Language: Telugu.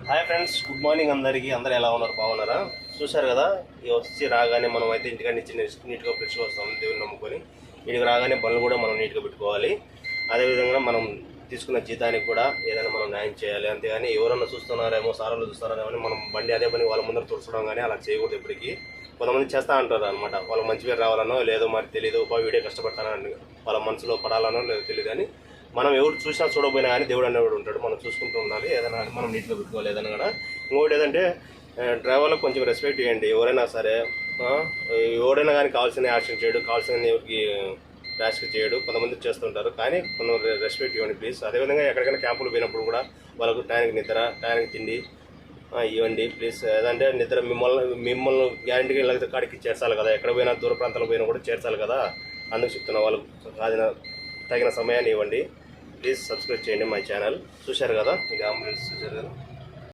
హాయ్ ఫ్రెండ్స్, గుడ్ మార్నింగ్ అందరికీ. అందరూ ఎలా ఉన్నారు? బాగున్నారా? చూశారు కదా, ఈ వచ్చి రాగానే మనం అయితే ఇంటికాడ నుంచి నీట్గా ఫ్రెష్గా వస్తాం దేవుని నమ్ముకొని. ఇంటికి రాగానే పనులు కూడా మనం నీట్గా పెట్టుకోవాలి. అదేవిధంగా మనం తీసుకున్న జీతానికి కూడా ఏదైనా మనం న్యాయం చేయాలి. అంతేగాని ఎవరన్నా చూస్తున్నారేమో, సారాలు చూస్తున్నారేమో అని మనం బండి అదే పని వాళ్ళ ముందర తుడచడం కానీ అలా చేయకూడదు. ఎప్పటికీ కొంతమంది చేస్తూ అంటారు అనమాట. వాళ్ళకి మంచి పేరు రావాలనో లేదో మరి తెలియదు, వీడియో కష్టపడతానని వాళ్ళ మనసులో పడాలనో లేదో తెలియదు. కానీ మనం ఎవరు చూసినా చూడకపోయినా కానీ దేవుడు అనేవాడు ఉంటాడు. మనం చూసుకుంటూ ఉండాలి. ఏదైనా మనం నీట్గా పెట్టుకోవాలి. ఏదైనా కూడా ఇంకోటి ఏదంటే డ్రైవర్లకు కొంచెం రెస్పెక్ట్ ఇవ్వండి. ఎవరైనా సరే ఎవరైనా కానీ కావాల్సిన యాక్షన్ చేయడు, కావాల్సిన ఎవరికి ర్యాష్గా చేయడు. కొంతమంది చేస్తుంటారు, కానీ కొంత రెస్పెక్ట్ ఇవ్వండి ప్లీజ్. అదేవిధంగా ఎక్కడికైనా క్యాంపులు పోయినప్పుడు కూడా వాళ్ళకు టైంకి నిద్ర, టైంకి తిండి ఇవ్వండి ప్లీజ్. ఏదంటే నిద్ర మిమ్మల్ని గ్యారంటీగా ఇళ్ళ కాడికి చేర్చాలి కదా. ఎక్కడ పోయినా దూర ప్రాంతాలకు పోయినా కూడా చేర్చాలి కదా. అందుకు చెప్తున్నా, వాళ్ళకు తగిన సమయాన్ని ఇవ్వండి ప్లీజ్. సబ్స్క్రైబ్ చేయండి మై ఛానల్. చూశారు కదా, ఇది అంబులెన్స్ చూశారు కదా.